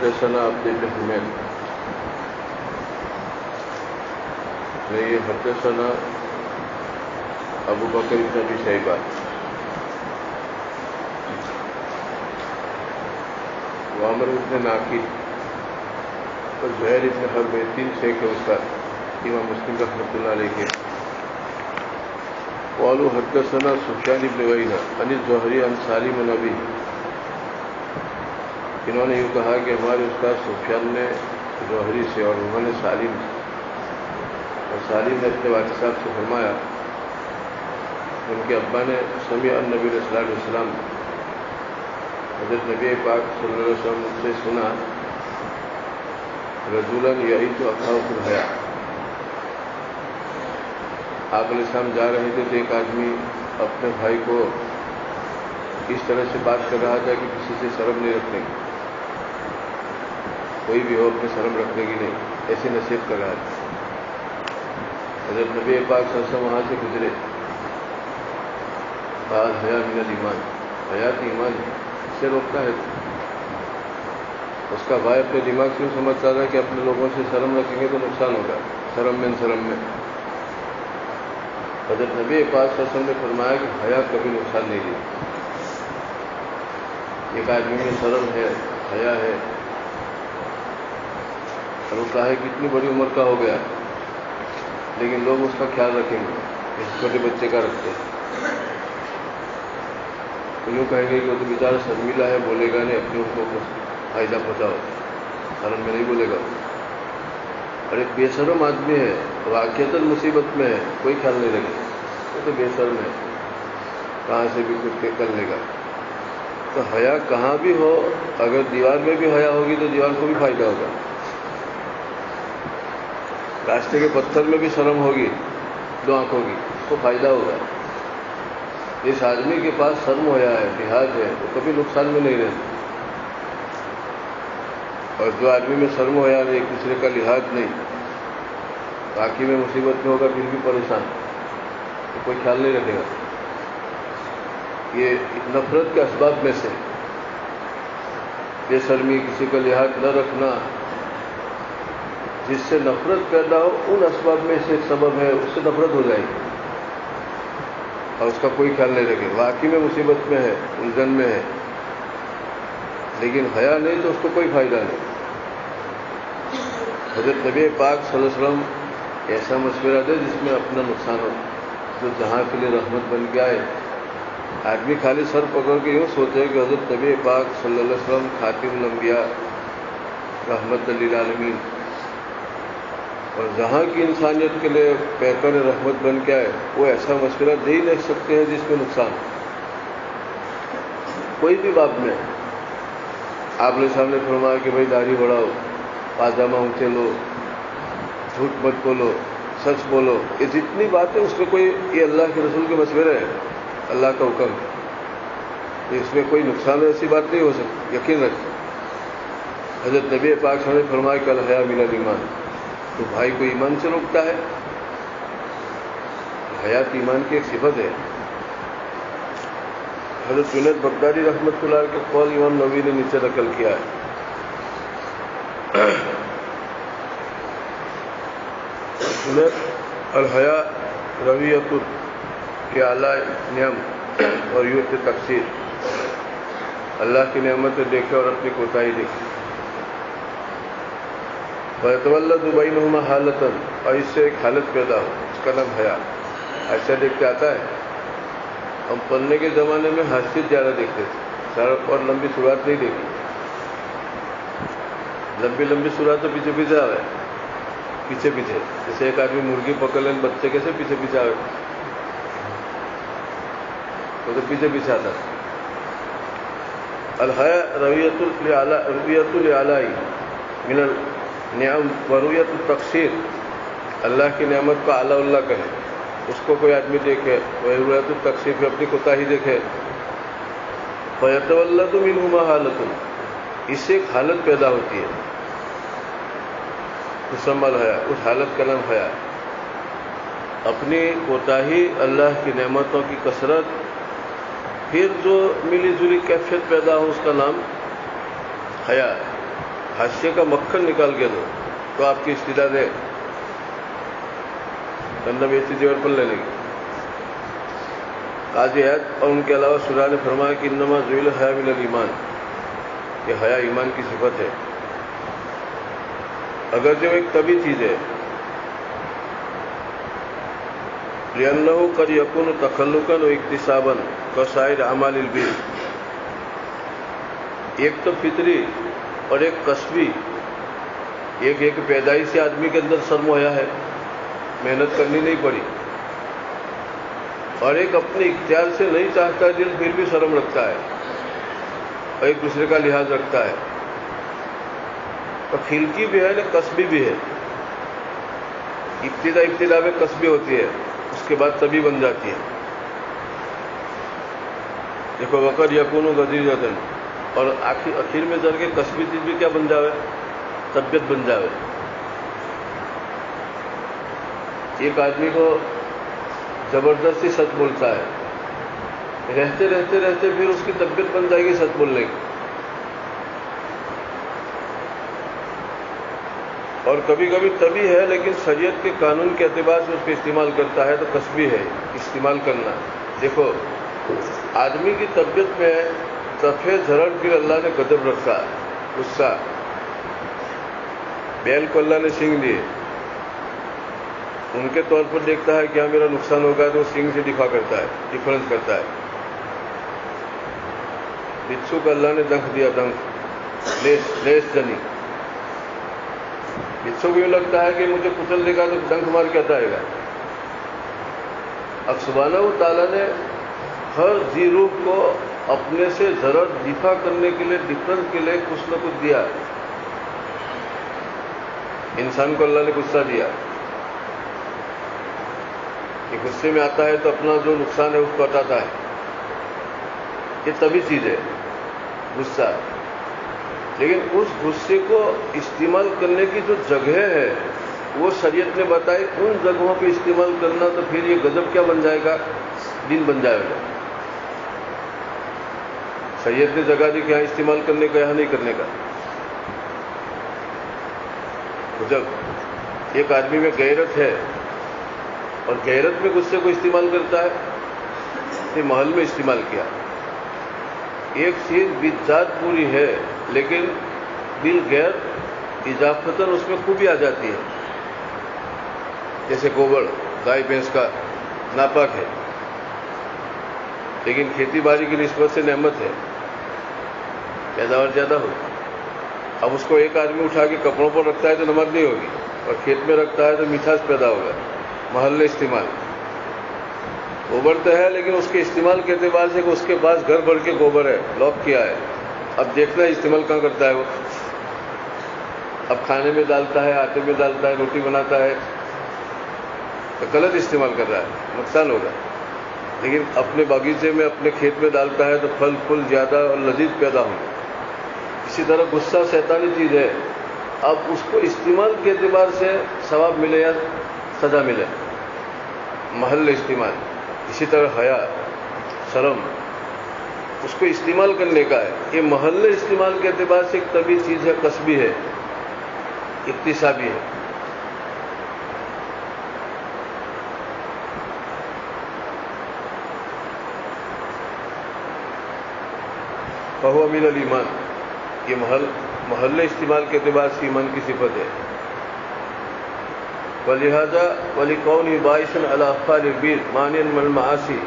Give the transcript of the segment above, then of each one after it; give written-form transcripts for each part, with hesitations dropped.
حدثنا عبد بن حمید یہ حدثنا ابو بکر بن ابی شیبہ وعمر بن ناقد اور زہیر بن حرب، تین شیخ ہے اس کا، امام مسلم رحمۃ اللہ علیہ کے. قالوا حدثنا سفیان بن عیینہ عن الزہری عن سالم بن ابی، انہوں نے یوں کہا کہ ہمارے استاد سفیان نے زہری سے اور انہوں نے سالم سے، اور سالم نے اپنے والد صاحب سے فرمایا ان کے ابا نے سمع النبی صلی اللہ علیہ وسلم، حضرت نبی پاک صلی اللہ علیہ وسلم سے سنا، رجلا یعید اخاہ فی الحیا، آپ علیہ السلام جا رہے تھے تو ایک آدمی اپنے بھائی کو اس طرح سے بات کر رہا تھا کہ کسی سے شرم نہیں رکھنے کی، کوئی بھی ہو اپنے شرم رکھنے کی نہیں، ایسی نصیحت کر رہا تھا. حضرت نبی پاک صلی اللہ علیہ وسلم وہاں سے گزرے. بعض حیا من الایمان، حیات ایمان اس سے روکتا ہے. اس کا بھائی اپنے دماغ سے سمجھتا تھا کہ اپنے لوگوں سے شرم رکھیں گے تو نقصان ہوگا، شرم میں. حضرت نبی پاک صلی اللہ علیہ وسلم نے فرمایا کہ حیا کبھی نقصان نہیں دی. ایک آدمی میں شرم ہے، حیا ہے، اور وہ کہا ہے کہ اتنی بڑی عمر کا ہو گیا لیکن لوگ اس کا خیال رکھیں گے، اس چھوٹے بچے کا رکھتے ہیں. تو یوں کہیں گے کہ وہ تو بیچارہ شرمیلا ہے، بولے گا نہیں، اپنے ان کو فائدہ پہنچاؤ، شرم میں نہیں بولے گا. اور ایک بے شرم آدمی ہے، واقعتاً مصیبت میں ہے، کوئی خیال نہیں رکھے، وہ تو بے شرم ہے، کہاں سے بھی کچھ کر لے گا. تو حیا کہاں بھی ہو، اگر دیوار میں بھی حیا ہوگی تو دیوار کو بھی فائدہ ہوگا. راستے کے پتھر میں بھی شرم ہوگی، دو آنکھوں کی، اس کو فائدہ ہوگا. جس آدمی کے پاس شرم و حیا ہے، لحاظ ہے، وہ کبھی نقصان میں نہیں رہتا. اور جو آدمی میں شرم و حیا ایک دوسرے کا لحاظ نہیں، باقی میں مصیبت میں ہوگا پھر بھی پریشان، تو کوئی خیال نہیں رکھے گا. یہ نفرت کے اسباب میں سے بے شرمی، کسی کا لحاظ نہ رکھنا، جس سے نفرت پیدا ہو، ان اسباب میں سے ایک سبب ہے، اس سے نفرت ہو جائے گی اور اس کا کوئی خیال نہیں رکھے. واقعی میں مصیبت میں ہے، الجھن میں ہے، لیکن حیا نہیں تو اس کو کوئی فائدہ نہیں. حضرت نبی پاک صلی اللہ علیہ وسلم ایسا مشورہ دے جس میں اپنا نقصان ہو، جو جہاں کے لیے رحمت بن کے آئے. آدمی خالی سر پکڑ کے یوں سوچے کہ حضرت نبی پاک صلی اللہ علیہ وسلم خاتم الانبیاء رحمت للعالمین، اور جہاں کی انسانیت کے لیے پیکر رحمت بن کے آئے، وہ ایسا مشورہ دے ہی نہیں سکتے ہیں جس میں نقصان کوئی بھی بات میں. آپ نے سامنے فرمایا کہ بھائی داڑھی بڑھاؤ، پاجامہ اونچے لو، جھوٹ مت بولو، سچ بولو، یہ جتنی باتیں اس میں کوئی، یہ اللہ کے رسول کے مشورے ہیں، اللہ کا حکم، اس میں کوئی نقصان ایسی بات نہیں ہو سکتی. یقین رکھ. حضرت نبی پاک صلی اللہ علیہ وسلم نے فرمایا کہ الحیا من الایمان، تو بھائی کو ایمان سے روکتا ہے. حیات ایمان کی ایک صفت ہے. حضرت جنید بغدادی رحمۃ اللہ علیہ کے قول امام نووی نے نیچے نقل کیا ہے. الحیا رویت کے اعلیٰ نعم اور یوت تقصیر، اللہ کی نعمتیں دیکھے اور اپنی کوتاہی دیکھے. فیتولد بینہما حالۃ، اور اس سے ایک حالت پیدا ہو، اس کا نام حیا. ایسا دیکھتے آتا ہے، ہم پڑھنے کے زمانے میں حیثیت زیادہ دیکھتے تھے، سڑک اور لمبی سورات نہیں دیکھی. لمبی لمبی سورات تو پیچھے پیچھے آ رہے، پیچھے پیچھے، جیسے ایک آدمی مرغی پکڑ لیں، بچے کیسے پیچھے پیچھے آ گئے، وہ تو پیچھے پیچھے آتا. الحیا رویت الاعلی من النعم ورویت التقصیر، اللہ کی نعمت کو اعلیٰ اللہ کرے، اس کو کوئی آدمی دیکھے، ورویت التقصیر پہ اپنی کوتاہی دیکھے. فیتولد منہما حالۃ، اس سے ایک حالت پیدا ہوتی ہے، مسمل حیا، اس حالت کا نام حیا. اپنی کوتاہی، اللہ کی نعمتوں کی کثرت، پھر جو ملی جلی کیفیت پیدا ہو، اس کا نام حیا. حاشیے کا مکھن نکال کے دو تو آپ کی استعداد ہے کنڈا بیچی جیور پر لینے کی. قاضی عیاض اور ان کے علاوہ شراح نے فرمایا کہ انما ذویل حیا من الایمان، کہ حیا ایمان کی صفت ہے. اگرچہ وہ ایک طبی چیز ہے، لأنه قد يكون تخلقا و اکتسابا كسائر اعمال البر. ایک تو فطری اور ایک کسبی. ایک پیدائشی آدمی کے اندر شرم و حیا ہے، محنت کرنی نہیں پڑی، اور ایک اپنے اختیار سے نہیں چاہتا دل پھر بھی شرم رکھتا ہے اور ایک دوسرے کا لحاظ رکھتا ہے. اور کھلکی بھی ہے کسبی بھی ہے. ابتدا میں کسبی ہوتی ہے، اس کے بعد طبی بن جاتی ہے. دیکھو وقت یکون غزیرۃ، اور آخر میں جا کے کسبی چیز بھی کیا بن جاوے؟ طبیعت بن جاوے. ایک آدمی کو زبردستی سچ بولتا ہے، رہتے پھر اس کی طبیعت بن جائے گی سچ بولنے کی. اور کبھی طبی ہے لیکن شریعت کے قانون کے اعتبار سے اس کو استعمال کرتا ہے تو کسبی ہے استعمال کرنا. دیکھو آدمی کی طبیعت میں سفید جھرڑ پھر اللہ نے غضب رکھا، غصہ. بیل کو اللہ نے سینگ دیے، ان کے طور پر دیکھتا ہے کیا میرا نقصان ہوگا تو وہ سینگ سے دفاع کرتا ہے، ڈیفرنس کرتا ہے. بچھو کو اللہ نے دنکھ دیا، دنکھ لیس جنی. بچھو کو یہ لگتا ہے کہ مجھے کچل دے گا تو ڈنک مار کے ہٹائے گا. اب سبحانہ و تعالیٰ نے ہر ذی روح کو اپنے سے ضرر دفاع کرنے کے لیے، ڈفرنس کے لیے کچھ نہ کچھ دیا. انسان کو اللہ نے غصہ دیا کہ غصے میں آتا ہے تو اپنا جو نقصان ہے اس کو ہٹاتا ہے. یہ طبی چیز ہے غصہ. لیکن اس غصے کو استعمال کرنے کی جو جگہ ہے وہ شریعت نے بتائی، ان جگہوں پہ استعمال کرنا. تو پھر یہ غضب کیا بن جائے گا؟ دین بن جائے گا. شریعت نے جگہ دی کہ یہاں استعمال کرنے کا، یہاں نہیں کرنے کا. جب ایک آدمی میں غیرت ہے اور غیرت میں غصے کو استعمال کرتا ہے، یہ محل میں استعمال کیا. ایک چیز بذات پوری ہے لیکن بالغیر اضافتاً اس میں خوبی آ جاتی ہے. جیسے گوبر گائے بھینس کا ناپاک ہے لیکن کھیتی باڑی کی نسبت سے نعمت ہے، پیداوار زیادہ ہوگی. اب اس کو ایک آدمی اٹھا کے کپڑوں پر رکھتا ہے تو نمک نہیں ہوگی، اور کھیت میں رکھتا ہے تو مٹھاس پیدا ہوگا. محل استعمال. گوبر تو ہے لیکن اس کے استعمال کے اعتبار سے کہ اس کے پاس گھر بھر کے گوبر ہے، لاک کیا ہے. اب دیکھنا ہے استعمال کہاں کرتا ہے وہ. اب کھانے میں ڈالتا ہے، آٹے میں ڈالتا ہے، روٹی بناتا ہے، تو غلط استعمال کر رہا ہے، نقصان ہوگا. لیکن اپنے باغیچے میں، اپنے کھیت میں ڈالتا ہے تو پھل پھول زیادہ اور لذیذ پیدا ہوں. اسی طرح غصہ شیطانی چیز ہے. اب اس کو استعمال کے اعتبار سے ثواب ملے یا سزا ملے، محل استعمال. اسی طرح حیا، شرم، اس کو استعمال کرنے کا ہے. یہ محل استعمال کے اعتبار سے ایک طبی چیز ہے، کسبی ہے، اکتسابی ہے. فہو من الایمان، یہ محل استعمال کے اعتبار سے ایمان کی صفت ہے. ولہذا ولکونہ باعثا علی افعال البر مانعا من المعاصی.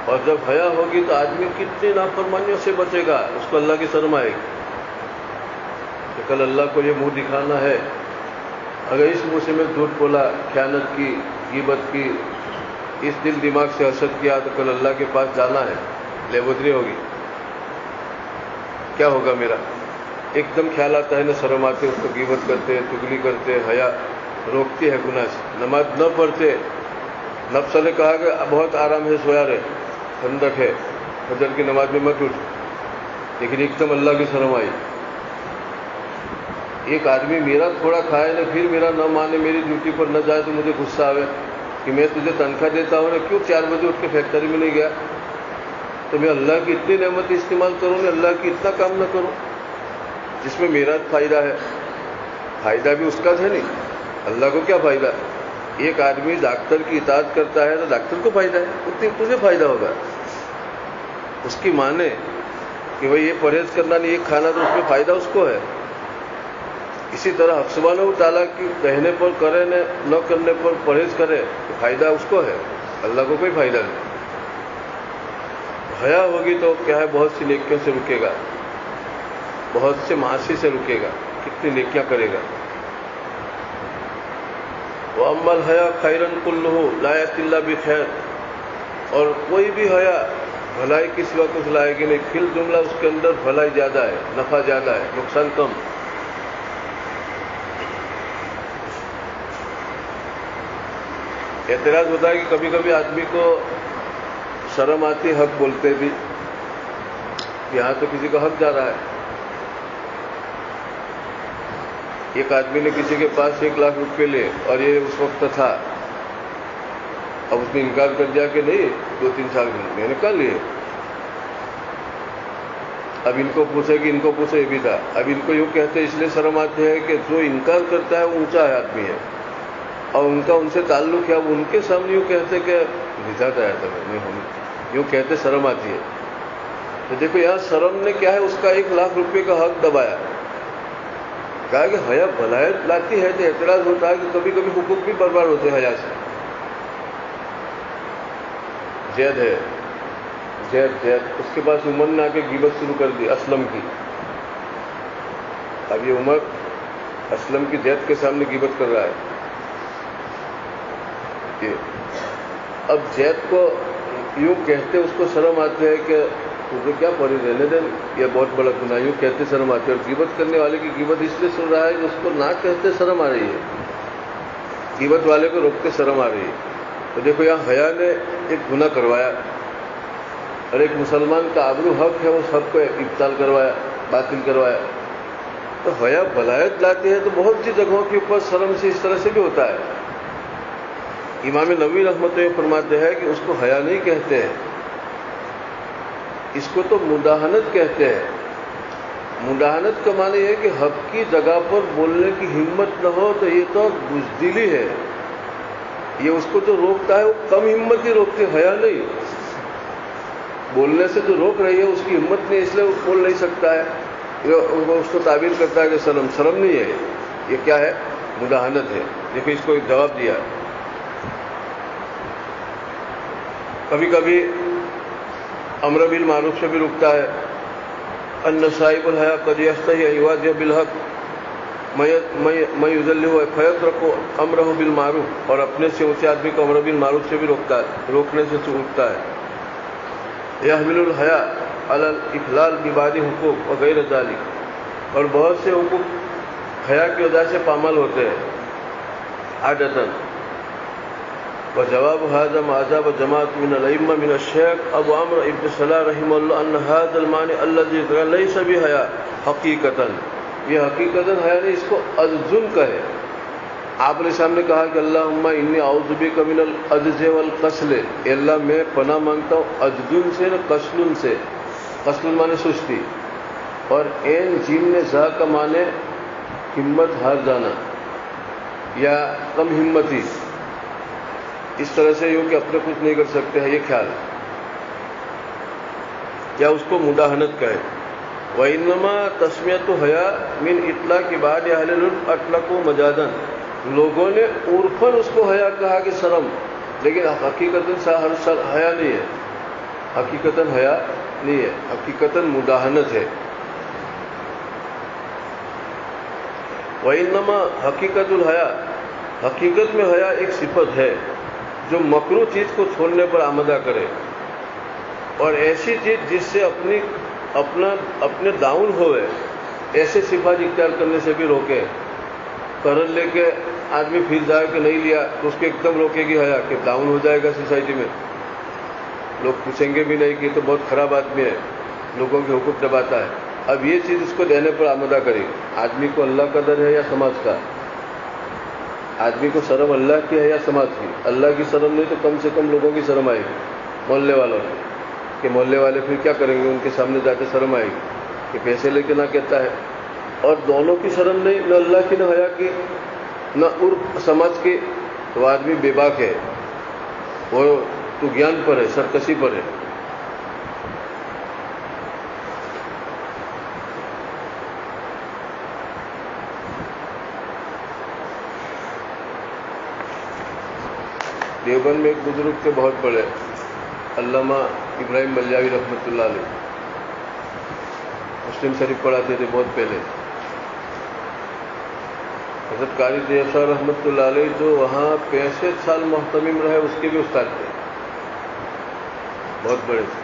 اور جب حیا ہوگی تو آدمی کتنی نافرمانیوں سے بچے گا، اس کو اللہ کی شرم آئے گی کہ کل اللہ کو یہ منہ دکھانا ہے. اگر اس منہ سے میں جھوٹ بولا، خیانت کی، غیبت کی، اس دل دماغ سے حسد کیا تو کل اللہ کے پاس جانا ہے، لیبودری ہوگی. کیا ہوگا میرا؟ ایک دم خیال آتا ہے نا، شرم آتے، اس کو غیبت کرتے، چگلی کرتے، حیا روکتی ہے گناہ سے. نماز نہ پڑھتے، نفس نے کہا کہ بہت آرام ہے، سویا رہے، ٹھنڈک ہے، فجر کی نماز میں مت اٹھ، لیکن ایک دم اللہ کی شرم آئی. ایک آدمی میرا تھوڑا کھائے نا، پھر میرا نہ مانے، میری ڈیوٹی پر نہ جائے تو مجھے غصہ آئے کہ میں تجھے تنخواہ دیتا ہوں نا، کیوں 4 بجے اٹھ کے فیکٹری میں نہیں گیا؟ تو میں اللہ کی اتنی نعمت استعمال کروں نا، اللہ کی اتنا کام نہ کروں. جس میں میرا فائدہ ہے، فائدہ بھی اس کا ہے نہیں، اللہ کو کیا فائدہ؟ ایک آدمی ڈاکٹر کی اطاعت کرتا ہے تو ڈاکٹر کو فائدہ ہے، تجھے فائدہ ہوگا، اس کی مانے کہ بھئی یہ پرہیز کرنا نہیں، یہ کھانا، تو اس میں فائدہ اس کو ہے۔ اسی طرح حق سبحانہ و تعالیٰ کی کہنے پر کرے نہ کرنے پر پرہیز کرے تو فائدہ اس کو ہے، اللہ کو کوئی فائدہ نہیں۔ حیا ہوگی تو کیا ہے، بہت سی نیکیوں سے رکے گا، بہت سے معاصی سے رکے گا، کتنی نیکیاں کرے گا۔ وَأَمَّا الْحَيَاءُ خَيْرٌ كُلُّهُ لَا يَأْتِي إِلَّا بِخَيْرٍ، اور کوئی بھی حیا بھلائی کی سوا کچھ لائے گی نہیں، فی الجملہ اس کے اندر بھلائی زیادہ ہے، نفع زیادہ ہے، نقصان کم۔ اعتراض ہوتا ہے کہ کبھی کبھی آدمی کو شرم آتی حق بولتے بھی، یہاں تو کسی کا حق جا رہا ہے۔ ایک آدمی نے کسی کے پاس 1 لاکھ روپے لیے اور یہ اس وقت تھا، اب اس نے انکار کر دیا کہ نہیں 2-3 سال میں نے کہاں لیے، اب ان کو پوچھے کہ ان کو پوچھے، یہ بھی تھا۔ اب ان کو یوں کہتے اس لیے شرم آتے ہیں کہ جو انکار کرتا ہے وہ اونچا ہے آدمی ہے، اور ان کا ان سے تعلق ہے، اب ان کے سامنے یوں کہتے کہ نجات آیا تھا میں، ہم یوں کہتے شرم آتی ہے۔ تو دیکھو یہاں شرم نے کیا ہے، اس کا 1 لاکھ روپے کا حق دبایا، کہا کہ حیا بھلائیت لاتی ہے۔ تو اعتراض ہوتا ہے کہ کبھی کبھی حقوق بھی برباد ہوتے ہیں حیا سے۔ زید ہے، زید اس کے پاس عمر نے آ کے غیبت شروع کر دی اسلم کی۔ اب یہ عمر اسلم کی زید کے سامنے غیبت کر رہا ہے۔ اب زید کو یوں کہتے اس کو شرم آتی ہے کہ تجھے کیا پڑھی رہنے دیں، یہ بہت بڑا گناہ، یوں کہتے شرم آتی ہے۔ اور غیبت کرنے والے کی غیبت اس لیے سن رہا ہے کہ اس کو نہ کہتے شرم آ رہی ہے، غیبت والے کو روکتے شرم آ رہی ہے۔ تو دیکھو یہاں حیا نے ایک گناہ کروایا، اور ایک مسلمان کا آبرو حق ہے، اس حق کو ابطال کروایا، باطل کروایا۔ تو حیا بلایت لاتی ہے، تو بہت سی جگہوں کے اوپر شرم سے اس طرح سے بھی ہوتا ہے۔ امام نووی رحمۃ اللہ فرماتے ہیں کہ اس کو حیا نہیں کہتے ہیں، اس کو تو مداہنت کہتے ہیں۔ مداہنت کا معنی ہے کہ حق کی جگہ پر بولنے کی ہمت نہ ہو، تو یہ تو بزدلی ہے، یہ اس کو جو روکتا ہے وہ کم ہمت ہی روکتی، حیا نہیں۔ بولنے سے جو روک رہی ہے اس کی ہمت نہیں، اس لیے وہ بول نہیں سکتا ہے، وہ اس کو تعبیر کرتا ہے کہ شرم نہیں ہے، یہ کیا ہے، مداہنت ہے۔ دیکھو اس کو ایک جواب دیا۔ کبھی کبھی امر بالمعروف سے بھی رکتا ہے۔ ان صاحب الحیا قد یستحی ان یواجہ بالحق من یذلہ فیترک امرہ بالمعروف، اور اپنے سے اونچے آدمی کو امر بالمعروف سے بھی روکتا ہے، روکنے سے روکتا ہے۔ یحمل الحیا علی الاخلال ببعض حقوق وغیر ذلک، اور بہت سے حقوق حیا کی وجہ سے پامال ہوتے ہیں عادتاً۔ وجواب هذا ما أجاب جماعة من الأئمة من الشيخ أبو عمرو ابن صلاح رحمه الله أن هذا المعنى الذي ذكر ليس بحياء حقيقة، یہ حقیقتاً حیا نہیں، اس کو عجز کہے۔ آپ نے سامنے کہا کہ اللہم انی اعوذ بک من العجز والکسل، اے اللہ میں پناہ مانگتا ہوں عجز سے، کسل سے۔ کسل معنی سستی، اور این جیم نے زا کا معنی ہمت ہار جانا یا کم ہمتی، اس طرح سے یوں کہ اپنے کچھ نہیں کر سکتے ہیں، یہ خیال کیا اس کو مداہنت کہے۔ وَإِنَّمَا تَسْمِيَةُ حَيَا مِنْ اطلاق بعض اہل العلم اطلقوا مجازاً، لوگوں نے عرفاً اس کو حیا کہا کہ شرم، لیکن حقیقتاً حیا نہیں ہے، حقیقتاً حیا نہیں ہے، حقیقتاً مداہنت ہے۔ وَإِنَّمَا حقیقت الحیا، حقیقت میں حیا ایک صفت ہے جو مکروہ چیز کو چھوڑنے پر آمدہ کرے، اور ایسی چیز جس سے اپنے ڈاؤن ہوئے، ایسے صفات اختیار کرنے سے بھی روکے۔ قرض لے کے آدمی پھر جائے کہ نہیں لیا تو اس کو ایک دم روکے گی حیا، کہ ڈاؤن ہو جائے گا سوسائٹی میں، لوگ پوچھیں گے بھی نہیں کہ تو بہت خراب آدمی ہے، لوگوں کے حقوق دباتا ہے۔ اب یہ چیز اس کو دینے پر آمدہ کرے گی۔ آدمی کو اللہ کا ڈر ہے یا سماج کا؟ آدمی کو شرم اللہ کی ہے یا سماج کی؟ اللہ کی شرم نہیں تو کم سے کم لوگوں کی شرم آئے گی، محلے والوں کی، کہ محلے والے پھر کیا کریں گے، ان کے سامنے جاتے شرم آئے گی کہ پیسے لے کے نہ کہتا ہے، اور دونوں کی شرم نہیں، نہ اللہ کی نہ حیا کی نہ عرف سماج کی، تو آدمی بے باک ہے، وہ تو گیان پر ہے، سرکشی پر ہے۔ دیوبند میں ایک بزرگ تھے بہت بڑے، علامہ ابراہیم ملیاوی رحمۃ اللہ علیہ، مسلم شریف پڑھاتے تھے بہت پہلے۔ حضرت قاری طیب صاحب رحمۃ اللہ علیہ جو وہاں 65 سال محتمم رہے، اس کے بھی استاد تھے، بہت بڑے تھے،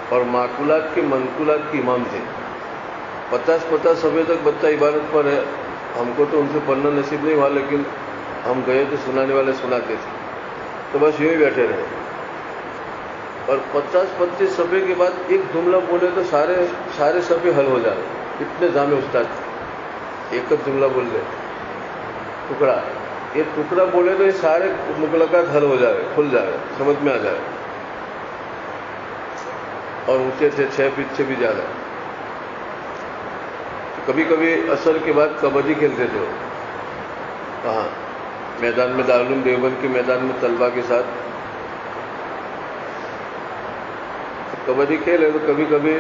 اور معقولات کے منقولات کے امام تھے۔ 50 صفحے تک بچہ عبادت پر ہے، ہم کو تو ان سے پڑھنا نصیب نہیں ہوا، لیکن ہم گئے تو سنانے والے سناتے تھے، تو بس یوں ہی بیٹھے رہے، اور 50-25 صفحے کے بعد ایک جملہ بولے تو سارے صفحے حل ہو جائے، اتنے جامع استاد تھے۔ ایک جملہ بول دے، ٹکڑا، یہ ٹکڑا بولے تو یہ سارے مغلقات حل ہو جائے، کھل جائے، سمجھ میں آ جائے، اور اونچے تھے 6 فٹ سے بھی زیادہ۔ کبھی کبھی عصر کے بعد کبڈی کھیلتے تھے، کہاں میدان میں، دارالعلوم دیوبند کے میدان میں طلبہ کے ساتھ کبڈی کھیلے، تو کبھی کبھی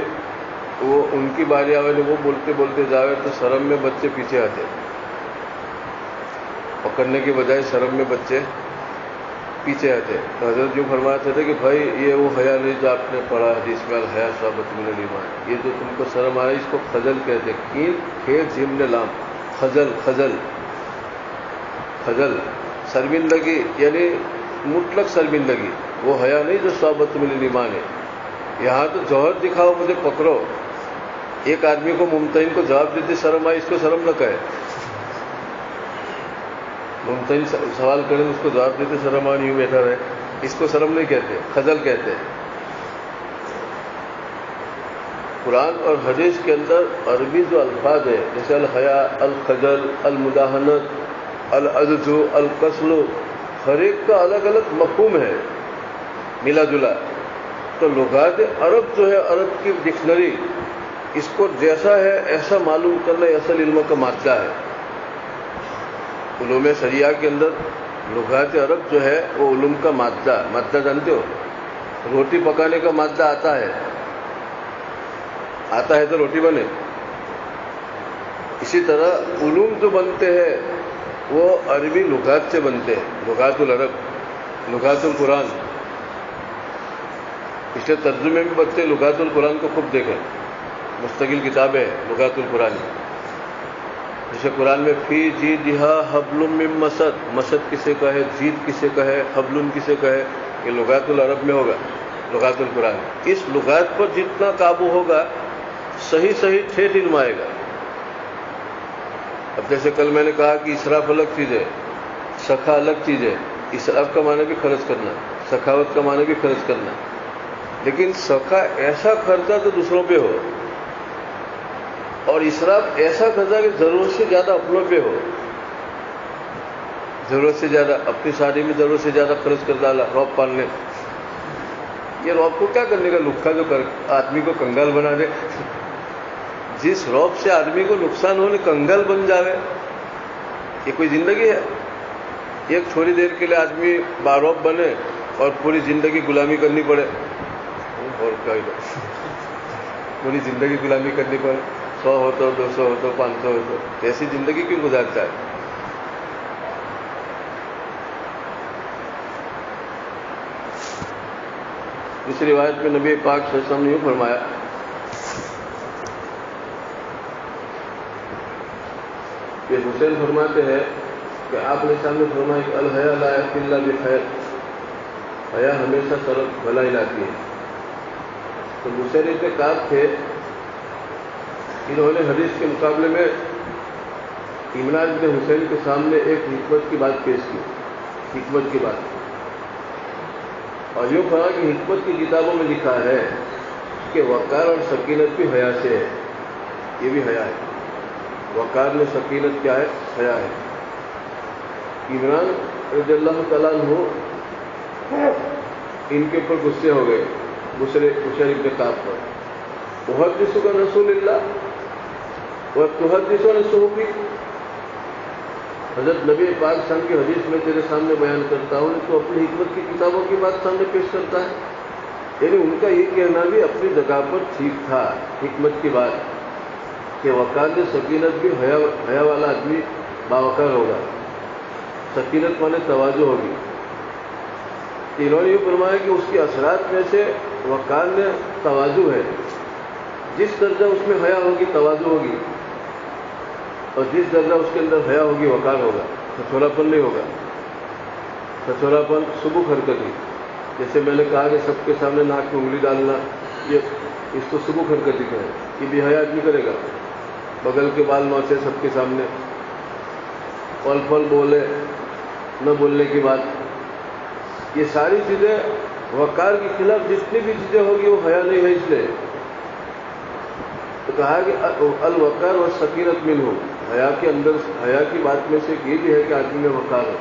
وہ ان کی باری آئے تو وہ بولتے بولتے جاوے تو شرم میں بچے پیچھے آتے، پکڑنے کے بجائے شرم میں بچے پیچھے آتے۔ تو حضرت جو فرماتے تھے کہ بھائی یہ وہ حیا نہیں جو آپ نے پڑھا حدیث میں، الحیا شعبۃ من الایمان، یہ جو تم کو شرم آ رہی اس کو خجل کہتے، کیل کھیل جھم نے لام، خجل خجل خجل، شرمندگی یعنی مطلق شرمندگی، وہ حیا نہیں جو شعبۃ من الایمان ہے۔ یہاں تو جوہر دکھاؤ مجھے پکڑو، ایک آدمی کو ممتحن کو جواب دیتے شرم آئی، اس کو شرم نہ کہے، ممتحن سوال کرے اس کو جواب دیتے شرم آئی، یوں بیٹھا رہے، اس کو شرم نہیں کہتے، خجل کہتے ہیں۔ قرآن اور حدیث کے اندر عربی جو الفاظ ہیں جیسے الحیا، الخجل، المداہنت، العجز، الکسل، ہر ایک کا الگ الگ مفہوم ہے، ملا جلا۔ تو لغات عرب جو ہے، عرب کی ڈکشنری، اس کو جیسا ہے ایسا معلوم کرنا یہ اصل علم کا مادہ ہے۔ علوم شریعہ کے اندر لغات عرب جو ہے وہ علوم کا مادہ جانتے ہو، روٹی پکانے کا مادہ آتا ہے تو روٹی بنے، اسی طرح علوم جو بنتے ہیں وہ عربی لغات سے بنتے ہیں، لغات العرب، لغات القرآن۔ اس لیے ترجمے میں بچے لغات القرآن کو خوب دیکھیں، مستقل کتاب ہے لغات القرآن۔ جیسے قرآن میں فی جیدہا حبل من مسد، مسد کسے کہے، جید کسے کہے، حبل کسے کہے، یہ لغات العرب میں ہوگا، لغات القرآن۔ اس لغات پر جتنا قابو ہوگا صحیح ٹھیٹ علم آئے گا۔ اب جیسے کل میں نے کہا کہ اسراف الگ چیز ہے، سخا الگ چیز ہے۔ اسراف کا معنی بھی خرچ کرنا، سخاوت کا معنی بھی خرچ کرنا، لیکن سخا ایسا خرچہ تو دوسروں پہ ہو، اور اسراف ایسا خرچہ کہ ضرورت سے زیادہ اپنوں پہ ہو، ضرورت سے زیادہ اپنی شادی میں ضرورت سے زیادہ خرچ کر ڈالا، روب پالنے۔ یہ روب کو کیا کرنے کا، لکھا جو آدمی کو کنگال بنا دے، جس روب سے آدمی کو نقصان ہونے کنگال بن جاوے، یہ کوئی زندگی ہے؟ ایک تھوڑی دیر کے لیے آدمی باروب بنے اور پوری زندگی غلامی کرنی پڑے، اور پوری زندگی غلامی کرنی پڑے، 100 ہو تو 200 ہو تو 500 ہو تو، ایسی زندگی کیوں گزارتا ہے؟ اس روایت میں نبی پاک صلی اللہ علیہ وسلم نے یوں فرمایا کہ حسین فرماتے ہیں کہ آپ نے سامنے فرمایا کہ الحیا لا یأتی الا بخیر، حیا ہمیشہ طرف بھلائی لاتی ہے۔ تو حسین ابن کعب تھے، انہوں نے حدیث کے مقابلے میں عمران بن حسین کے سامنے ایک حکمت کی بات پیش کی، حکمت کی بات، اور یوں کہا کہ حکمت کی کتابوں میں لکھا ہے کہ وقار اور سکینت بھی حیا سے ہے، یہ بھی حیا ہے، وقار میں سکینت کیا ہے؟ حیا ہے۔ عمران رضی اللہ تعالیٰ عنہ ان کے اوپر غصے ہو گئے، حسین ابن کعب پر، محدث کا رسول اللہ، وتحدثون الصحفی، حضرت نبی پاک صلی اللہ علیہ وسلم کی حدیث میں تیرے سامنے بیان کرتا ہوں تو اپنی حکمت کی کتابوں کی بات سامنے پیش کرتا ہے. یعنی ان کا یہ کہنا بھی اپنی جگہ پر ٹھیک تھا. حکمت کی بات کہ وقار سکینت بھی حیا والا آدمی باوقار ہوگا. سکینت مانے تواضع ہوگی. انہوں نے یہ فرمایا کہ اس کے اثرات میں سے وقار نے تواضع ہے. جس درجہ اس میں حیا ہوگی تواضع ہوگی، اور جس درجہ اس کے اندر حیا ہوگی وقار ہوگا. سچولا پن نہیں ہوگا. سچولا پن سبک حرکت ہی. جیسے میں نے کہا کہ سب کے سامنے ناک میں انگلی ڈالنا، یہ اس کو سبک حرکت ہی کہے. یہ بھی حیا آدمی کرے گا. بغل کے بال نوچے سب کے سامنے، پل پل بولے، نہ بولنے کی بات. یہ ساری چیزیں وقار کے خلاف جتنی بھی چیزیں ہوگی وہ حیا نہیں ہے. اس لیے تو کہا کہ الوقار و سکینت منہ. حیا کے اندر حیا کی بات میں سے یہ بھی ہے کہ آدمی میں وقار ہو.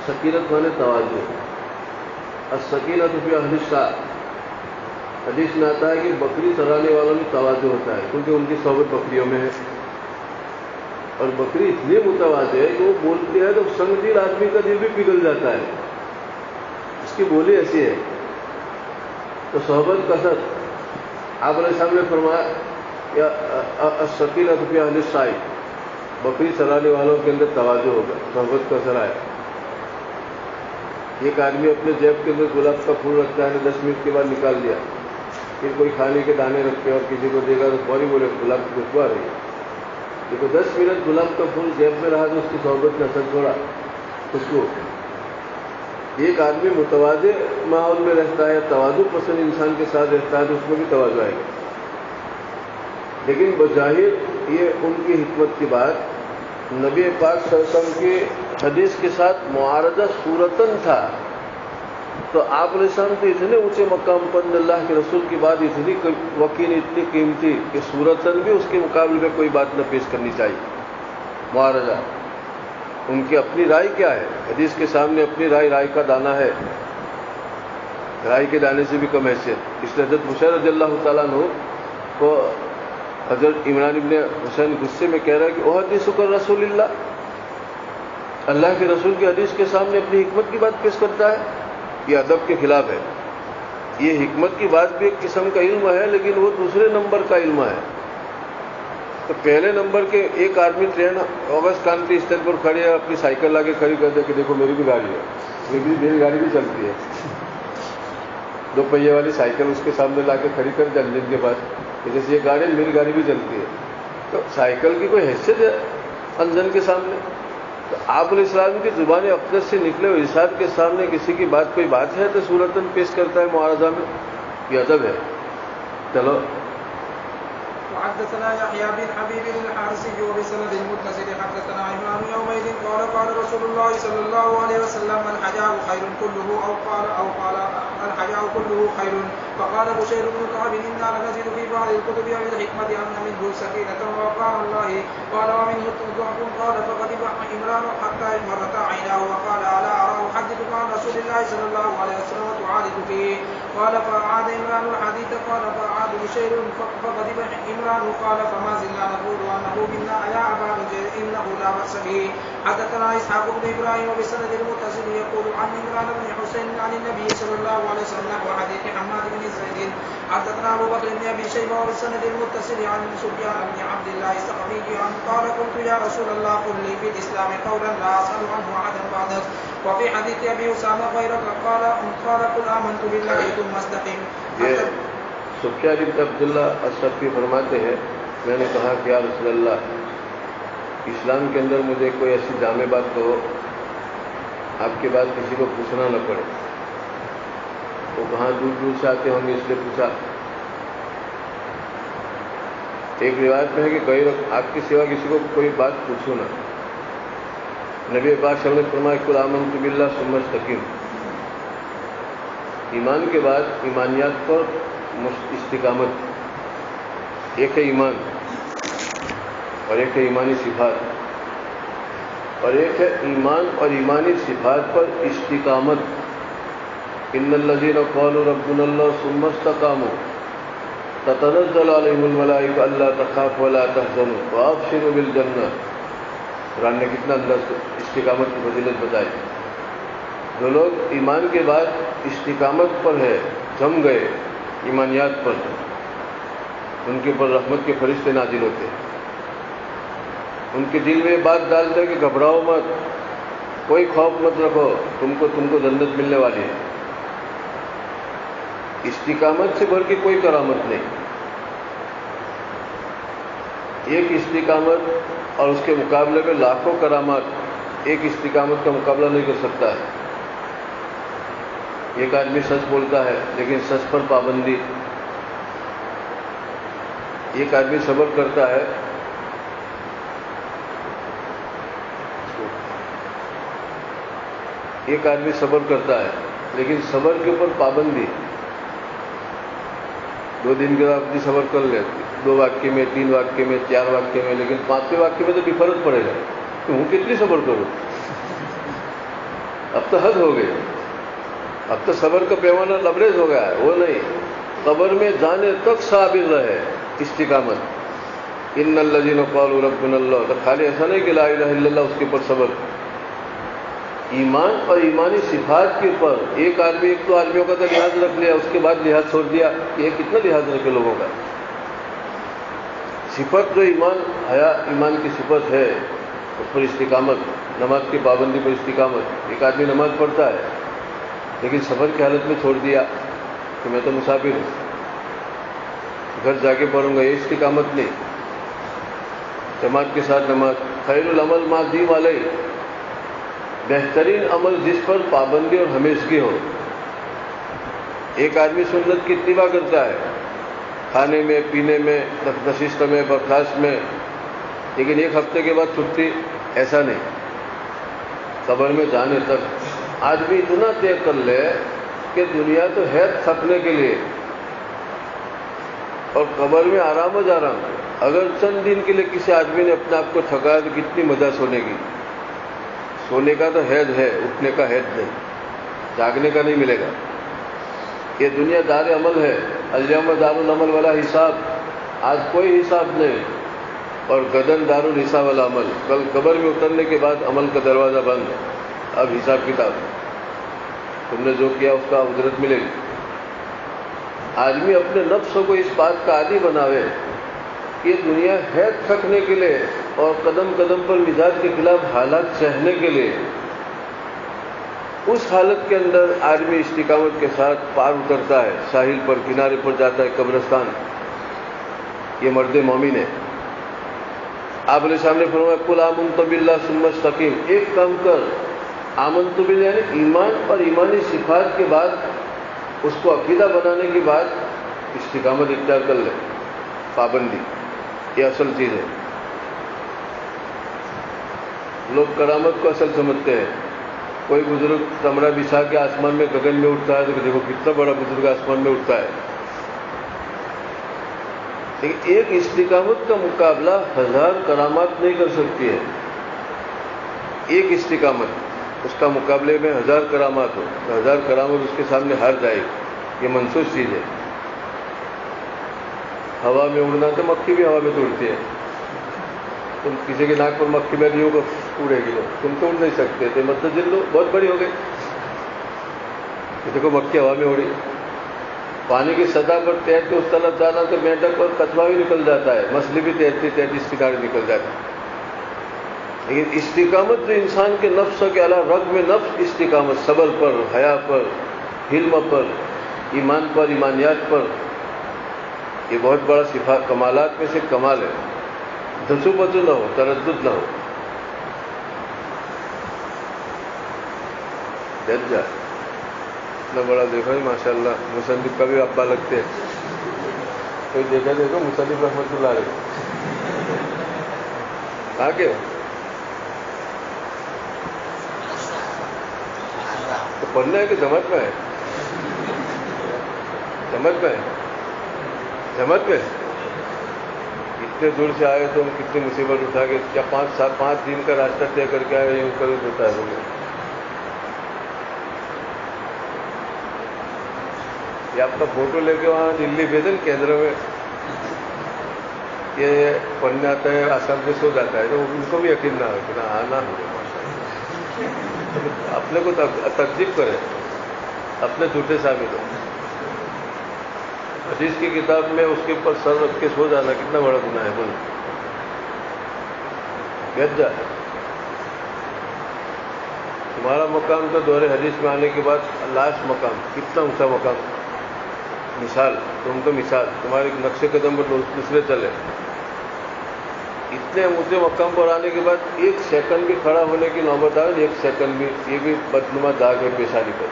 سکینت مانے تواضع. السکینت فی اہل الشاء. حدیث میں آتا ہے کہ بکری چرانے والوں میں تواضع ہوتا ہے کیونکہ ان کی صحبت بکریوں میں ہے. اور بکری اتنی متواضع ہے کہ وہ بولتی ہے تو سنگ دل آدمی کا دل بھی پگھل جاتا ہے. اس کی بولی ایسی ہے. تو صحبت کثرت. آپ علیہ السلام نے فرمایا یا السکینۃ فی اہل الشاء، بکری چرانے والوں کے اندر تواضع ہوگا، صحبت کا اثر آئے. ایک آدمی اپنے جیب کے اندر گلاب کا پھول رکھتا ہے، 10 منٹ کے بعد نکال دیا. پھر کوئی کھانے کے دانے رکھتے اور کسی کو دے گا تو فوری بولے گلاب کی خوشبو آ رہی ہے. دیکھو 10 منٹ گلاب کا پھول جیب میں رہا تو اس کی صحبت نے اثر چھوڑا، خوشبو. ایک آدمی متواضع ماحول میں رہتا ہے، تواضع پسند انسان کے ساتھ رہتا ہے تو اس میں بھی تواضع آئے گا. لیکن بظاہر یہ ان کی حکمت کی بات نبی پاک صلی اللہ علیہ وسلم کی حدیث کے ساتھ معارضہ صورتاً تھا. تو آپ علیہ السلام تو اتنے اونچے مقام پر اللہ کے رسول کی بات اتنی وقین، اتنی قیمتی کہ صورتاً بھی اس کے مقابلے میں کوئی بات نہ پیش کرنی چاہیے. معارضہ ان کی اپنی رائے کیا ہے؟ حدیث کے سامنے اپنی رائے کا دانہ ہے. رائے کے دانے سے بھی کم حیثیت. اس لیے حضرت بشیر رضی اللہ تعالیٰ عنہ کو حضرت عمران ابن حسین غصے میں کہہ رہا ہے کہ احدث کر رسول اللہ کے رسول کی حدیث کے سامنے اپنی حکمت کی بات پیش کرتا ہے. یہ ادب کے خلاف ہے. یہ حکمت کی بات بھی ایک قسم کا علم ہے لیکن وہ دوسرے نمبر کا علم ہے. تو پہلے نمبر کے ایک آدمی ٹرین اگست کرانتی اسٹیشن پر کھڑی ہے، اپنی سائیکل لا کے کھڑی کر دے کہ دیکھو میری بھی گاڑی ہے، میری گاڑی بھی چلتی ہے. 2 پہیے والی سائیکل اس کے سامنے لا کے کھڑی کر دے انجن کے پاس کہ جیسے یہ گاڑی میری گاڑی بھی چلتی ہے. تو سائیکل کی کوئی حیثیت ہے انجن کے سامنے؟ تو آپ علیہ السلام کی زبان اقدس سے نکلے ہوئے ارشاد کے سامنے کسی کی بات کوئی بات ہے تو صورتاً پیش کرتا ہے معارضہ میں. یہ ادب ہے. چلو. وحدثنا يحيى بن حبيب الحارثي وبسند المتصل حدثنا عمران يومئذ قال قال رسول الله صلى الله عليه وسلم الحياء خير كله او قال الحياء كله خير. فقال بشير بن كعب انا لنجد في بعض الكتب عن الحكمه ان منه سكينه ووقار الله قال ومنه ضعف. قال فغضب عمران حتى مرت عيناه وقال الا ارى احدثك عن رسول الله صلى الله عليه وسلم وتعارض فيه. قال فاعاد عمران الحديث. قال فاعاد بشير فغضب عمران. قال فما زلنا نقول انه منا يا ابا بكر انه لا باس به. حدثنا اسحاق بن ابراهيم وبسند المتصل يقول عن عمران بن حسين عن النبي صلى الله عليه وسلم وحديث حماد بن زيد. حدثنا ابو بكر بن ابي شيبه وبسند المتصل عن سفيان بن عبد الله الثقفي قال قلت يا رسول الله قل لي في الاسلام قولا لا اسال عنه احدا بعدك. وفي حديث ابي اسامه غيرك قال قل امنت بالله ثم استقم. سفیان بن عبداللہ الثقفی فرماتے ہیں میں نے کہا کہ یا رسول اللہ اسلام کے اندر مجھے کوئی ایسی جامع بات تو آپ کے بعد کسی کو پوچھنا نہ پڑے. وہ کہاں دور دور سے آتے ہوں گے اس لیے پوچھا. ایک روایت میں ہے کہ غیر آپ کی سوا کسی کو کوئی بات پوچھو نہ. نبی پاک صلی اللہ علیہ وسلم نے فرمایا قل آمنت باللہ ثم استقم. ایمان کے بعد ایمانیات پر استقامت. ایک ہے ایمان اور ایک ہے ایمانی صفات، اور ایک ہے ایمان اور ایمانی صفات پر استقامت. ان الذین قالوا ربنا اللہ ثم استقاموا. تتنزل علیہم الملائکہ الا تخافوا ولا تحزنوا وابشروا بالجنہ. قرآن نے کتنا انداز استقامت کی فضیلت بتائی. جو لوگ ایمان کے بعد استقامت پر ہے، جم گئے ایمانیات پر، ان کے اوپر رحمت کے فرشتے نازل ہوتے ہیں. ان کے دل میں یہ بات ڈالتا ہے کہ گھبراؤ مت، کوئی خوف مت رکھو، تم کو جنت ملنے والی ہے. استقامت سے بڑھ کے کوئی کرامت نہیں. ایک استقامت اور اس کے مقابلے میں لاکھوں کرامات ایک استقامت کا مقابلہ نہیں کر سکتا ہے. ایک آدمی سچ بولتا ہے لیکن سچ پر پابندی. ایک آدمی صبر کرتا ہے، ایک آدمی صبر کرتا ہے لیکن صبر کے اوپر پابندی. 2 دن کے بعد اپنی صبر کر لے، 2 واقعے میں، 3 واقعے میں، 4 واقعے میں، لیکن 5ویں واقعے میں تو بھی فرق پڑے گا کہ ہوں کتنی صبر کروں. اب تو حد ہو گئی، اب تو صبر کا پیمانہ لبریز ہو گیا ہے. وہ نہیں، قبر میں جانے تک صابر رہے. استقامت. ان الذین قالوا ربنا اللہ، تو خالی ایسا نہیں کہ لا الہ الا اللہ، اس کے اوپر صبر. ایمان اور ایمانی صفات کے اوپر ایک تو آدمیوں کا تو لحاظ رکھ لیا، اس کے بعد لحاظ چھوڑ دیا کہ یہ کتنا لحاظ رکھے لوگوں کا. صفت جو ایمان کی صفت ہے اس پر استقامت، نماز کی پابندی پر استقامت. ایک آدمی نماز پڑھتا ہے لیکن سفر کی حالت میں چھوڑ دیا کہ میں تو مسافر ہوں، گھر جا کے پڑھوں گا، یہ استقامت نہیں. جماعت کے ساتھ نماز. خیر العمل ما دیم علیہ، بہترین عمل جس پر پابندی اور ہمیشگی ہو. ایک آدمی سنت کی اتباع کرتا ہے کھانے میں، پینے میں، نشست میں، برخاست میں، لیکن 1 ہفتے کے بعد چھٹی. ایسا نہیں. قبر میں جانے تک آدمی اتنا طے کر لے کہ دنیا تو ہے تھکنے کے لیے، اور قبر میں آرام و آرام. اگر چند دن کے لیے کسی آدمی نے اپنے آپ کو تھکایا تو کتنی مزہ سونے کی. سونے کا تو حید ہے، اٹھنے کا حید نہیں، جاگنے کا نہیں ملے گا. یہ دنیا دار عمل ہے. الیوم دار العمل والا حساب، آج کوئی حساب نہیں. اور غدن دار الحساب والا عمل، کل قبر میں اترنے کے بعد عمل کا دروازہ بند. اب حساب کتاب، تم نے جو کیا اس کا اجرت ملے گی. آدمی اپنے نفس کو اس بات کا عادی بناوے کہ یہ دنیا ہے تھکنے کے لیے اور قدم قدم پر مزاج کے خلاف حالات سہنے کے لیے. اس حالت کے اندر آدمی استقامت کے ساتھ پار اترتا ہے، ساحل پر، کنارے پر جاتا ہے، قبرستان. یہ مرد مومن ہے. آپ علیہ السلام نے فرمایا قل آمنت باللہ ثم استقیم. ایک کام کر، آمنت باللہ یعنی ایمان اور ایمانی صفات کے بعد اس کو عقیدہ بنانے کے بعد استقامت اختیار کر لے. پابندی یہ اصل چیز ہے. لوگ کرامت کو اصل سمجھتے ہیں. کوئی بزرگ کمرہ بچھا کے آسمان میں گگن میں اٹھتا ہے تو دیکھو کتنا بڑا بزرگ آسمان میں اٹھتا ہے. لیکن ایک استقامت کا مقابلہ 1000 کرامات نہیں کر سکتی ہے. ایک استقامت، اس کا مقابلے میں 1000 کرامات ہو تو 1000 کرامات اس کے سامنے ہار جائے گی. یہ منسوخ چیز ہے. ہوا میں اڑنا تو مکھی بھی ہوا میں تو اڑتی ہے. تم کسی کے ناک پر مکھی میں نہیں ہوگا اڑے گی، لو تم تو اڑ نہیں سکتے تھے، مطلب جن لو بہت بڑی ہو گئی. دیکھو مکھی ہوا میں اڑی. پانی کی سطح پر تیرتے اس طرف جانا تو مینڈک اور کچھوا بھی نکل جاتا ہے، مچھلی بھی تیرتی تیرتی اس کنارے نکل جاتی ہے. لیکن استقامت جو انسان کے نفس کے علاوہ رگ میں نفس استقامت، صبر پر، حیا پر، حلم پر، ایمان پر، ایمانیات پر، یہ بہت بڑا صفات کمالات میں سے کمال ہے. دھسو بچو نہ ہو، تردد نہ ہو. ڈر جا اتنا بڑا دیکھو ہی ماشاء اللہ. مصنف کا بھی ابا لگتے ہیں. کوئی دیکھا دیکھو مصنف رحمۃ اللہ علیہ کہاں کے تو پڑھنا ہے کہ جماعت میں ہے؟ جماعت میں ہے. جماعت میں اتنے دور سے آئے تو کتنی مصیبت اٹھا کے کیا 5 دن کا راستہ طے کر کے آئے. یوں کر ہوتا ہے. یہ آپ کا فوٹو لے کے وہاں دلی بھیجیں کیندر میں، یہ پڑھنے آتا ہے آسام سے سو جاتا ہے، تو ان کو بھی یقین نہ ہو کہ نہ آنا ہو اپنے کو تکذیب کرے، اپنے جھوٹے ثابت ہو۔ حدیث کی کتاب میں اس کے اوپر سر رکھ کے سو جانا کتنا بڑا گناہ ہے، بول بیٹھ جا۔ تمہارا مقام تو دور حدیث میں آنے کے بعد لاسٹ مقام، کتنا اونچا مقام، مثال، تم تو مثال، تمہارے نقش قدم پر دوسرے چلے، اتنے اونچے مقام پر آنے کے بعد ایک سیکنڈ بھی کھڑا ہونے کی نوبت آئے، ایک سیکنڈ بھی، یہ بھی بدنما داغ ہے پیشانی پر۔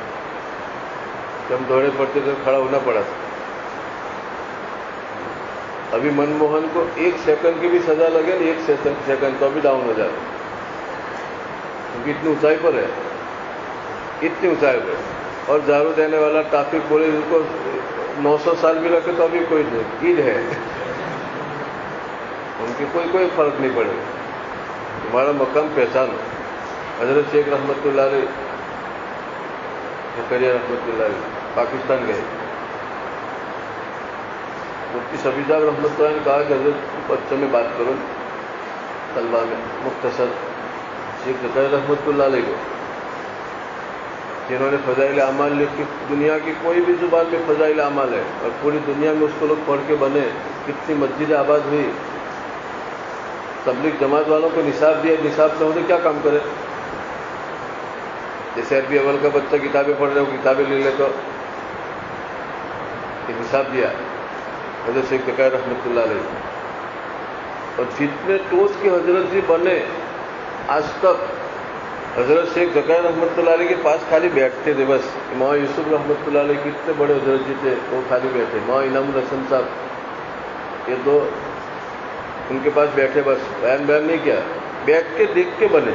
جب دوڑے پڑتے تو کھڑا ہونا پڑا تھا۔ ابھی منموہن کو ایک سیکنڈ کی بھی سزا لگے، ایک سیکنڈ تو ابھی ڈاؤن ہو جائے، کیونکہ اتنی اونچائی پر ہے، اتنی اونچائی پر۔ اور دارو دینے والا ٹافک بولے جن کو 900 سال بھی رکھے تو ابھی کوئی نہیں، عید ہے، ان کی کوئی فرق نہیں پڑے گا۔ تمہارا مقام پہچانو۔ حضرت شیخ رحمۃ اللہ علیہ، زکریا رحمۃ اللہ علیہ پاکستان گئے، مفتی شفیع صاحب رحمۃ اللہ نے کہا کہ حضرت بچوں میں بات کرو طلبہ میں مختصر۔ شیخ زکریا رحمۃ اللہ علیہ کو جنہوں نے فضائل اعمال لکھی، دنیا کی کوئی بھی زبان میں فضائل اعمال ہے اور پوری دنیا میں اس کو لوگ پڑھ کے بنے، کتنی مسجد آباد ہوئی، تبلیغ جماعت والوں کو نصاب دیا، نصاب نہ ہوتے کیا کام کرے؟ جیسے عربی اول کا بچہ کتابیں پڑھ رہے ہو، کتابیں لے لے تو یہ نصاب دیا حضرت شیخ زکریا رحمۃ اللہ علیہ۔ اور جتنے ٹوس کے حضرت جی بنے آج تک، حضرت شیخ زکریا رحمۃ اللہ علیہ کے پاس خالی بیٹھتے تھے بس۔ مولانا یوسف رحمۃ اللہ علیہ کتنے بڑے حضرت جی تھے، وہ خالی بیٹھے۔ مولانا انعام الحسن صاحب، یہ دو ان کے پاس بیٹھے، بس بیان نہیں کیا، بیٹھ کے دیکھ کے بنے۔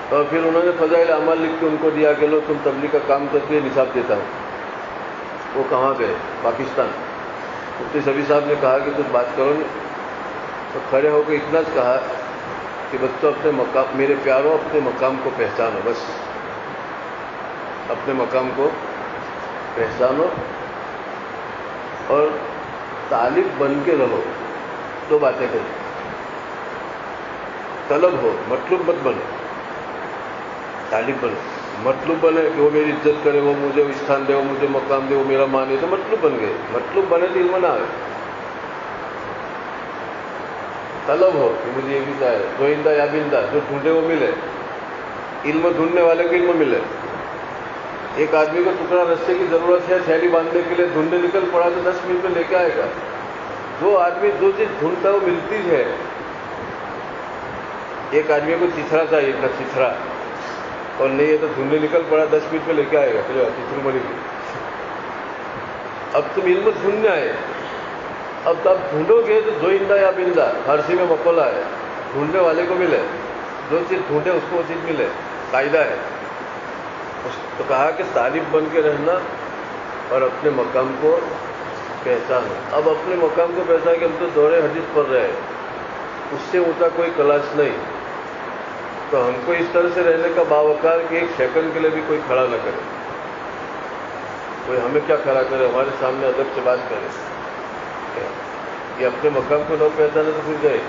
اور پھر انہوں نے فضائل اعمال لکھ کے ان کو دیا کہ لو تم تبلیغ کا کام کرتے، نصاب دیتا ہوں۔ وہ کہاں گئے؟ پاکستان۔ مفتی شفیع صاحب نے کہا کہ تم بات کرو نہیں، تو کھڑے ہو کے اتنا کہا کہ بچوں اپنے مقام، میرے پیاروں اپنے مقام کو پہچانو، بس اپنے مقام کو پہچانو اور طالب بن کے رہو۔ دو باتیں کریں، طلب ہو، مطلوب مت بنو، طالب بنو۔ مطلوب بنے کہ وہ میری عزت کرے، وہ مجھے استھان دے، وہ مجھے مقام دے، وہ میرا مانے، تو مطلوب بن گئے۔ مطلوب بنے تو علم نہ آئے۔ طلب ہو کہ مجھے یہ بھی چاہے، جوئندہ یا بندہ، جو ڈھونڈے وہ ملے، علم ڈھونڈنے والے کو علم ملے۔ ایک آدمی کو ٹکڑا رسے کی ضرورت ہے تھیلی باندھنے کے لیے، ڈھونڈنے نکل پڑا تو 10 منٹ میں لے کے آئے گا۔ جو آدمی جو چیز ڈھونڈتا ہے وہ ملتی ہے۔ ایک آدمی کو چتھرا چاہیے، اتنا چتھرا، اور نہیں ہے تو ڈھونڈنے نکل پڑا 10 منٹ میں لے کے آئے گا، چلو چتھر مری گئی۔ اب تم علم ڈھونڈنے آئے، اب آپ ڈھونڈو گے تو جوئندہ یا بندہ، فارسی میں مقولہ ہے، ڈھونڈنے والے کو ملے، جو چیز ڈھونڈے اس کو وہ چیز ملے، قاعدہ ہے۔ تو کہا کہ طالب بن کے رہنا اور اپنے مقام کو پہچانو۔ اب اپنے مقام کو پہچان کہ ہم تو دور حدیث پڑھ رہے ہیں، اس سے اونچا کوئی کلاس نہیں، تو ہم کو اس طرح سے رہنے کا باوقار کہ ایک سیکنڈ کے لیے بھی کوئی کھڑا نہ کرے، کوئی ہمیں کیا کھڑا کرے، ہمارے سامنے ادب سے بات کرے۔ یہ اپنے مقام کو نہ پہچانے تو پھر گئے۔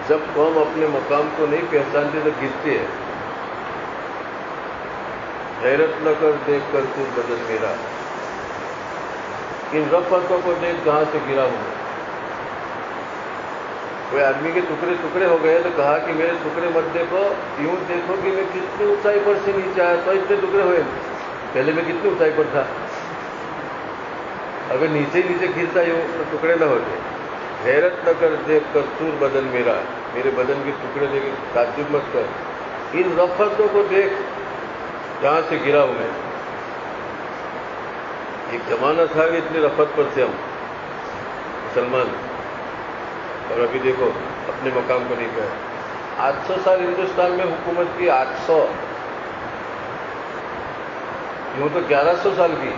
جب قوم اپنے مقام کو نہیں پہچانتی تو گرتی ہے۔ حیرت نہ کر دیکھ کر تو بدن میرا، ان رفتوں کو دیکھ جہاں سے گرا ہوں۔ کوئی آدمی کے ٹکڑے ٹکڑے ہو گئے تو کہا کہ میرے ٹکڑے مت دیکھو، یوں دیکھو کہ میں کتنی اونچائی پر سے نیچے آیا، تو اتنے ٹکڑے ہوئے، پہلے میں کتنی اونچائی پر تھا۔ اگر نیچے نیچے گرتا یوں تو ٹکڑے نہ ہوتے۔ حیرت نہ کر دیکھ کر سور بدن میرا، میرے بدن کے ٹکڑے دیکھ تعجب مت کر، ان رفتوں کو دیکھ جہاں سے گرا ہوں میں۔ ایک زمانہ تھا کہ اتنی رفت پر تھے ہم مسلمان، اور ابھی دیکھو اپنے مقام کو نہیں کہا۔ 800 سال ہندوستان میں حکومت کی، 800، یوں تو 1100 سال کی،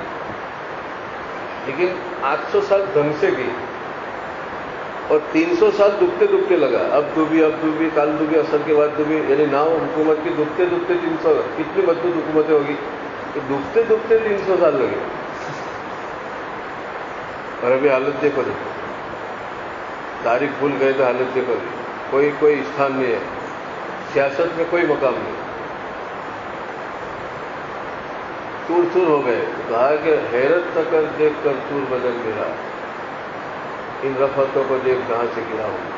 لیکن 800 سال ڈھنگ سے کی۔ اور 300 سال دکھتے دکھتے لگا، اب ڈوبی کال ڈوبی، اثر کے بعد ڈوبی، یعنی ناؤ حکومت کی دکھتے 300، کتنی مضبوط حکومتیں ہوگی، تو دکھتے 300 سال لگے، اور ابھی حالت دیکھو، تاریخ بھول گئے تو حالت دیکھو، کوئی استھان نہیں ہے، سیاست میں کوئی مقام نہیں، چور ہو گئے۔ کہا کہ حیرت نہ کر دیکھ کر چور بدل میرا، ان رفتوں کو دیکھ کہاں سے گرا ہوں۔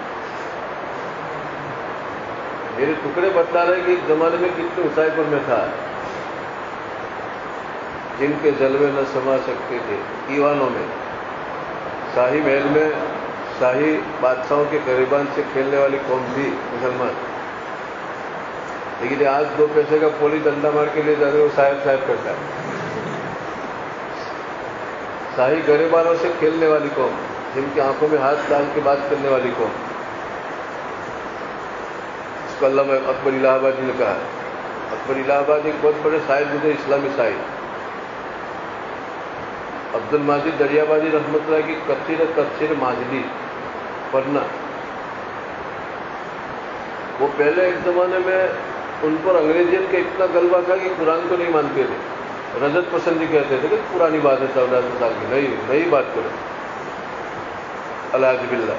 میرے ٹکڑے بتا رہے کہ ایک زمانے میں کتنے اونچائی پر میں تھا، جن کے جلوے نہ سما سکتے تھے، ایوانوں میں، شاہی محل میں، شاہی بادشاہوں کے گریبان سے کھیلنے والی قوم تھی مسلمان، لیکن آج 2 پیسے کا پولی ڈنڈا مار کے لے جا رہے، وہ صاحب کرتا ہے۔ شاہی گریبانوں سے کھیلنے والی قوم، جن کی آنکھوں میں ہاتھ ڈال کے بات کرنے والی قوم، اس کو علامہ اکبر الہ آبادی نے کہا۔ اکبر الہ آبادی ایک بہت بڑے شاعر مجھے، اسلامی شاعر، عبد الماجد دریابادی رحمۃ اللہ کی تفسیر ماجدی پڑھنا، وہ پہلے ایک زمانے میں ان پر انگریزیت کا اتنا غلبہ تھا کہ قرآن کو نہیں مانتے تھے، رجت پسندی کہتے تھے کہ پرانی بات ہے 1400 سال کی، نئی بات کرو، الحمد باللہ۔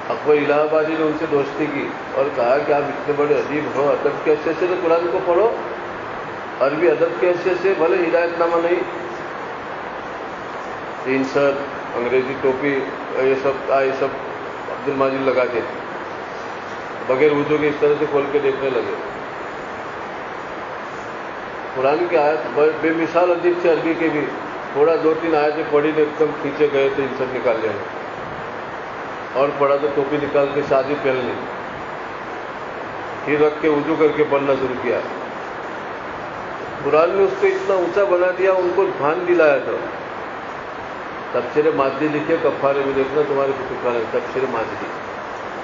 اکبر الہ آبادی نے ان سے دوستی کی اور کہا کہ آپ اتنے بڑے ادیب ہو، ادب کے حیثیت سے تو قرآن کو پڑھو، عربی ادب کے حیثیت سے بھلے ہدایت نامہ نہیں، 3 سر، انگریزی ٹوپی، یہ سب عبد الماجد لگاتے تھے، بغیر وضو کے اس طرح سے کھول کے دیکھنے لگے۔ قرآن کی آیت بے مثال ادیب سے، عربی کے بھی تھوڑا 2-3 آیتیں پڑھی تو ایک دم کھینچے گئے تو ان سب نکال لیں، اور پڑھا تو ٹوپی نکال کے شادی پہن لی، پھر رکھ کے وضو کر کے پڑھنا شروع کیا۔ قرآن نے اس کو اتنا اونچا بنا دیا، ان کو بھان دلایا تھا۔ تفسیر ماجدی لکھے، کفارے میں دیکھنا تمہارے کتب خانے، تفسیر ماجدی،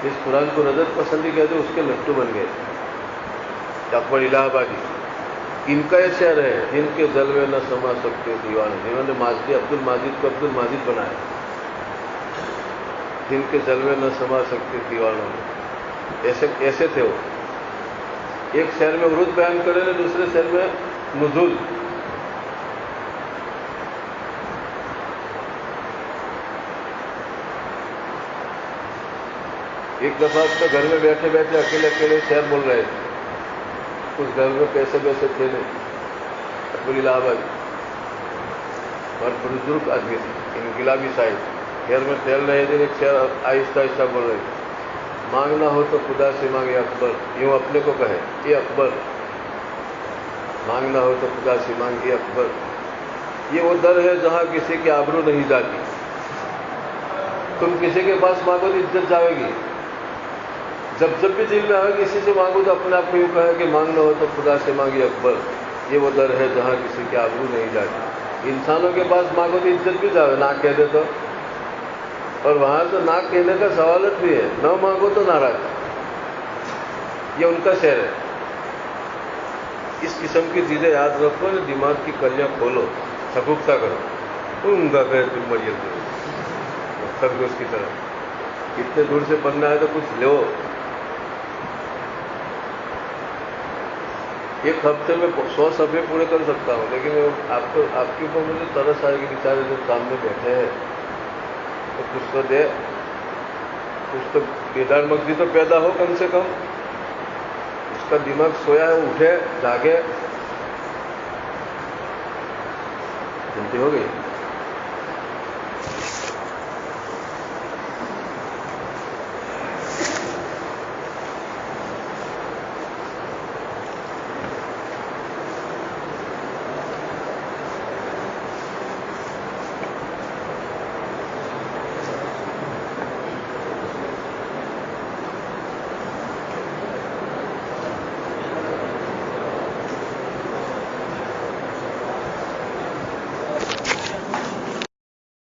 اس قرآن کو رجت پسندی کہتے، اس کے لٹو بن گئے اکبر الہ آبادی۔ ان کا یہ شعر ہے، جن کے جلوے نہ سما سکتے دیوان، جنہوں نے ماجدی عبد الماجد کو عبد الماجد بنایا، جن کے جلوے نہ سما سکتے دیوانوں میں، ایسے تھے وہ۔ ایک شعر میں ورود بیان کرے نے، دوسرے شعر میں نزول۔ ایک دفعہ اپنے گھر میں بیٹھے بیٹھے اکیلے شعر بول رہے تھے، اس گھر میں پیسے تھے نہیں، اکبر الہ آبادی اور بزرگ آدمی تھے، انقلابی شاعر، شہر میں ٹہل رہے تھے، ایک شعر آہستہ بول رہے تھے، مانگنا ہو تو خدا سے مانگے اکبر، یوں اپنے کو کہے، اے اکبر، مانگنا ہو تو خدا سے مانگے اکبر، یہ وہ در ہے جہاں کسی کی آبرو نہیں جاتی، تم کسی کے پاس مانگو تو عزت جاوے گی، جب بھی دل میں آئے کسی سے مانگو تو اپنے آپ کو یوں کہے کہ مانگنا ہو تو خدا سے مانگے اکبر، یہ وہ در ہے جہاں کسی کی آبرو نہیں جاتی۔ انسانوں کے پاس مانگو تو عزت بھی جاوے، نہ کہہ دے تو، اور وہاں تو نہ کہنے کا سوالت بھی ہے، نہ مانگو تو ناراض، یہ ان کا شعر ہے۔ اس قسم کی چیزیں یاد رکھو، دماغ کی کلیاں کھولو، سکوکتا کرو، ان کا خیر تم میت سب کو اس کی طرح، اتنے دور سے پڑھنا ہے تو کچھ لو۔ ایک ہفتے میں 100 صفحے پورے کر سکتا ہوں، لیکن آپ کے اوپر مجھے ترس آئے گی، بیچارے جو سامنے بیٹھے ہیں، تو کچھ تو دے، کچھ تو بیدار مغزی تو پیدا ہو، کم سے کم اس کا دماغ سویا ہے، اٹھے، جاگے، غلطی ہو گئی۔